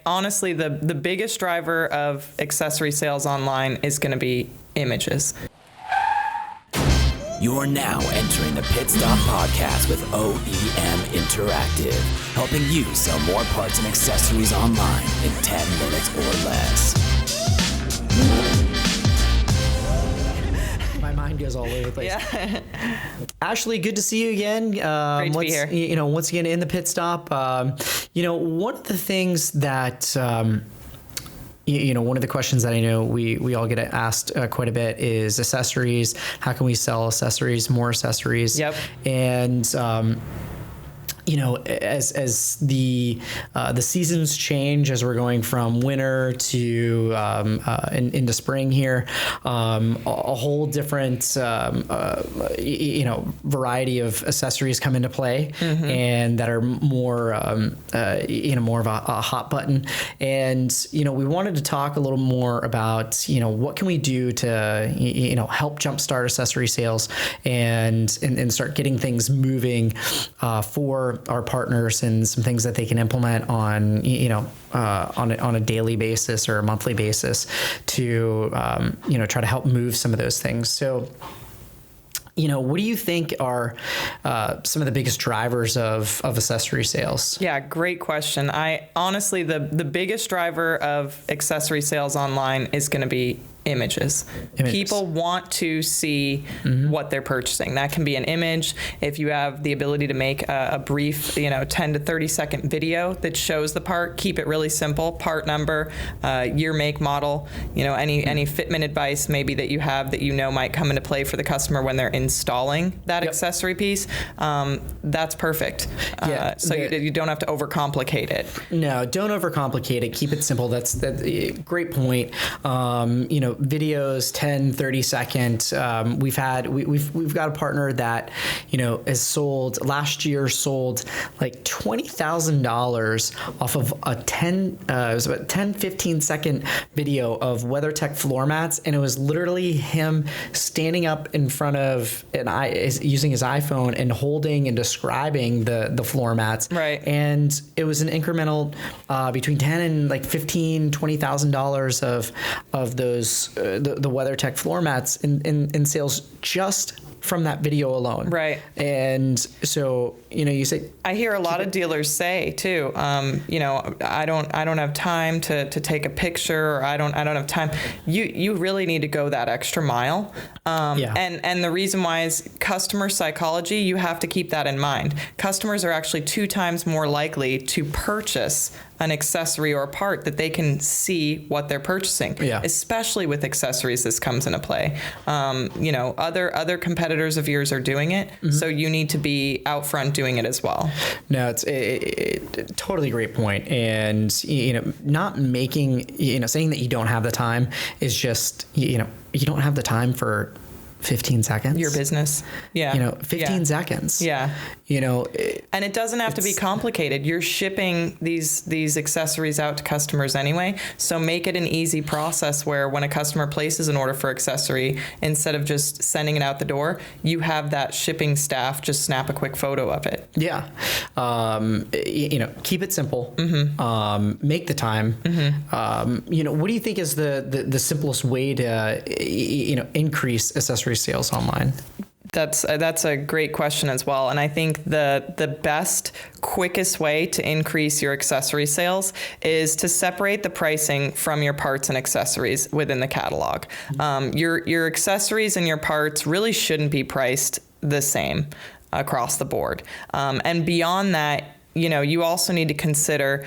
Honestly, the biggest driver of accessory sales online is going to be images. You're now entering the Pitstop podcast with OEM Interactive, helping you sell more parts and accessories online in 10 minutes or less. My mind goes all over the place. Yeah. Ashley, good to see you again. Great to be here. Once again in the pit stop. One of the things that one of the questions that I know we all get asked quite a bit is accessories. How can we sell accessories, more accessories? Yep. And as the seasons change, as we're going from winter to into spring here, a whole different variety of accessories come into play, and that are more more of a hot button. And we wanted to talk a little more about what can we do to help jumpstart accessory sales and start getting things moving for our partners, and some things that they can implement on on a daily basis or a monthly basis to try to help move some of those things. So what do you think are some of the biggest drivers of accessory sales? Yeah, great question. Honestly, the biggest driver of accessory sales online is going to be images. People want to see what they're purchasing. That can be an image. If you have the ability to make a brief, 10 to 30 second video that shows the part, keep it really simple. Part number, year, make, model, any fitment advice maybe that you have that might come into play for the customer when they're installing that accessory piece. That's perfect. So you don't have to overcomplicate it. No, don't overcomplicate it. Keep it simple. That's a great point. Videos 10, 30 second. We've got a partner that has sold like $20,000 off of a 10-15 second video of WeatherTech floor mats, and it was literally him standing up in front of using his iPhone and holding and describing the floor mats. Right. And it was an incremental between 10 and like $15,000-$20,000 of those the WeatherTech floor mats in sales just from that video alone. Right. And so, you say, I hear a lot of dealers say too, I don't have time to take a picture, or I don't have time. You really need to go that extra mile. And the reason why is customer psychology. You have to keep that in mind. Customers are actually 2 times more likely to purchase an accessory or a part that they can see what they're purchasing. Yeah. Especially with accessories, this comes into play. Other competitors of yours are doing it, so you need to be out front doing it as well. No, it's a totally great point. And not making saying that you don't have the time is just you don't have the time for 15 seconds. Your business. Yeah. 15 seconds. Yeah. And it doesn't have to be complicated. You're shipping these accessories out to customers anyway. So make it an easy process where when a customer places an order for accessory, instead of just sending it out the door, you have that shipping staff just snap a quick photo of it. Yeah. Keep it simple. Make the time. What do you think is the simplest way to, increase accessory sales online? That's a great question as well. And I think the best, quickest way to increase your accessory sales is to separate the pricing from your parts and accessories within the catalog. Your accessories and your parts really shouldn't be priced the same across the board. And beyond that, you also need to consider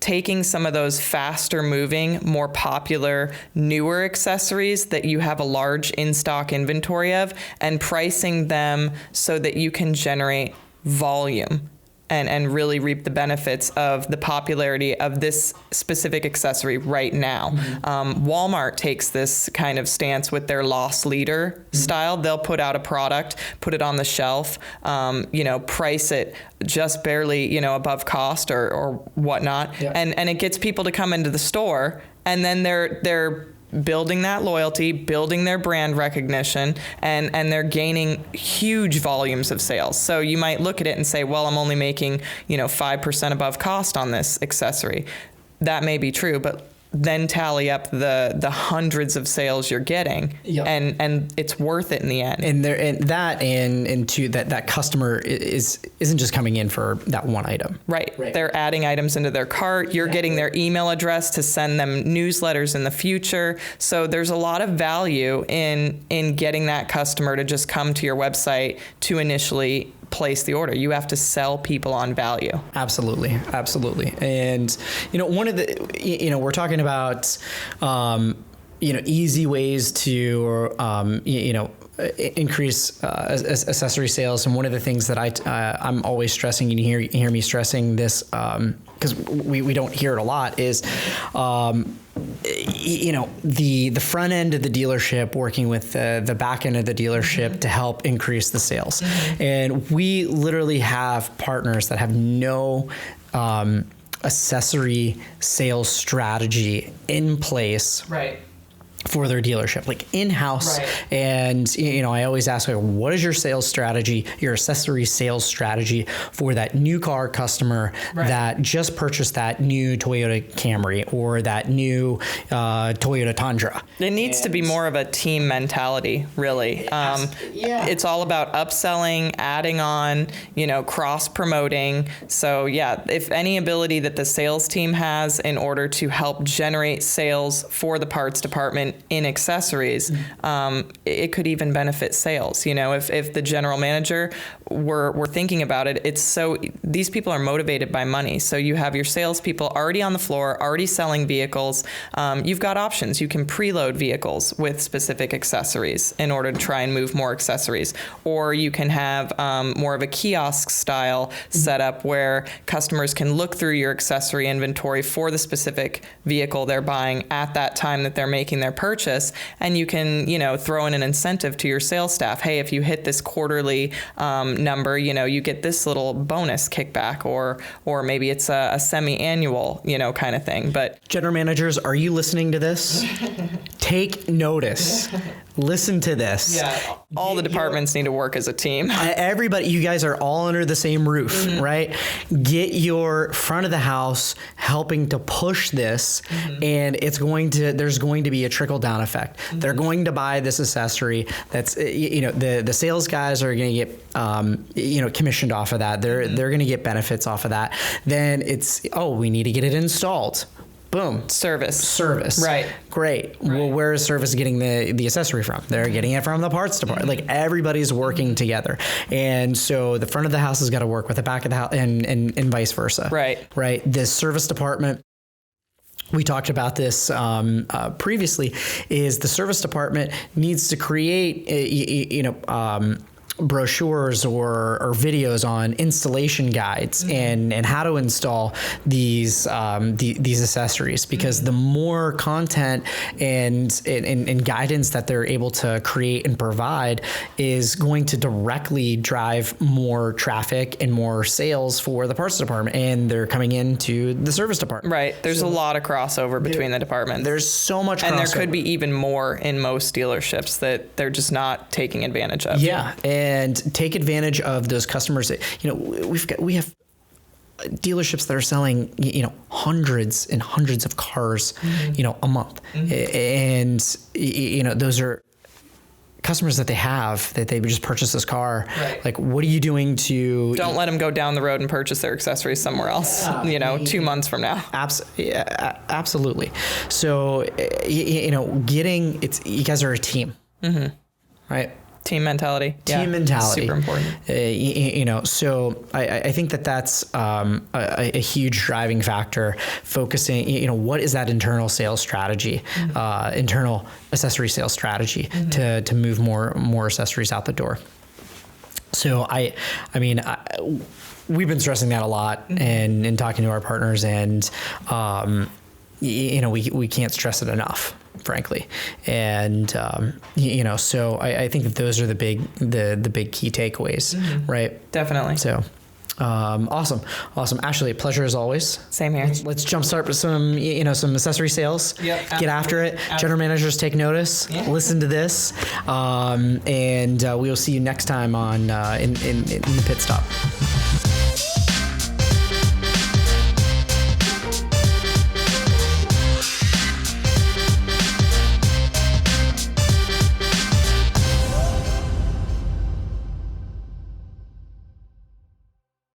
taking some of those faster moving, more popular, newer accessories that you have a large in-stock inventory of and pricing them so that you can generate volume and really reap the benefits of the popularity of this specific accessory right now. Walmart takes this kind of stance with their loss leader style. They'll put out a product, put it on the shelf, price it just barely, above cost or whatnot. Yep. And it gets people to come into the store, and then they're building that loyalty, building their brand recognition, and they're gaining huge volumes of sales. So you might look at it and say, well, I'm only making, 5% above cost on this accessory. that may be true, but then tally up the hundreds of sales you're getting, Yep. and it's worth it in the end. And that customer isn't just coming in for that one item. Right. They're adding items into their cart. You're getting their email address to send them newsletters in the future. So there's a lot of value in getting that customer to just come to your website to initially place the order. You have to sell people on value. Absolutely. And, one of the, we're talking about, easy ways to, increase accessory sales. And one of the things that I'm always stressing, and you hear me stressing this, because we don't hear it a lot, is, the front end of the dealership working with the back end of the dealership to help increase the sales. And we literally have partners that have no accessory sales strategy in place. Right. For their dealership, like in-house. Right. And, I always ask, what is your sales strategy, your accessory sales strategy for that new car customer that just purchased that new Toyota Camry or that new Toyota Tundra? It needs to be more of a team mentality, really. It's all about upselling, adding on, cross-promoting. So, if any ability that the sales team has in order to help generate sales for the parts department in accessories, it could even benefit sales. If the general manager were thinking about it, these people are motivated by money. So you have your salespeople already on the floor, already selling vehicles. You've got options. You can preload vehicles with specific accessories in order to try and move more accessories. Or you can have more of a kiosk style setup where customers can look through your accessory inventory for the specific vehicle they're buying at that time that they're making their purchase, and you can throw in an incentive to your sales staff. Hey, if you hit this quarterly number, you get this little bonus kickback, or maybe it's a semi-annual kind of thing. But general managers, are you listening to this? Take notice. Listen to this. Yeah, all the departments need to work as a team. Everybody, you guys are all under the same roof, right? Get your front of the house helping to push this, and there's going to be a trickle down effect. They're going to buy this accessory. That's the sales guys are going to get commissioned off of that. They're going to get benefits off of that. Then we need to get it installed. Boom. Service. Right. Great. Right. Well, where is service getting the accessory from? They're getting it from the parts department. Like, everybody's working together. And so the front of the house has got to work with the back of the house and vice versa. Right. The service department, we talked about this previously, is the service department needs to create, brochures or videos on installation guides and how to install these accessories, because the more content and guidance that they're able to create and provide is going to directly drive more traffic and more sales for the parts department, and they're coming into the service department. Right. There's a lot of crossover between the departments. There's so much crossover. And there could be even more in most dealerships that they're just not taking advantage of. Yeah. And take advantage of those customers. We have dealerships that are selling, hundreds and hundreds of cars, a month. And, those are customers that they just purchased this car. Right. Like, what are you doing to... Don't let them go down the road and purchase their accessories somewhere else, 2 months from now. Absolutely. So, you guys are a team, right? Team mentality. Team mentality. Super important. So I think that's a huge driving factor, focusing, what is that internal sales strategy, internal accessory sales strategy to move more accessories out the door. So we've been stressing that a lot and talking to our partners, and, we can't stress it enough, frankly. And, so I think that those are the big key takeaways, right? Definitely. So, awesome. Ashley, a pleasure as always. Same here. Let's jumpstart with some accessory sales. Yep. Get after it. General managers, take notice. Yeah. Listen to this. And we will see you next time in the pit stop.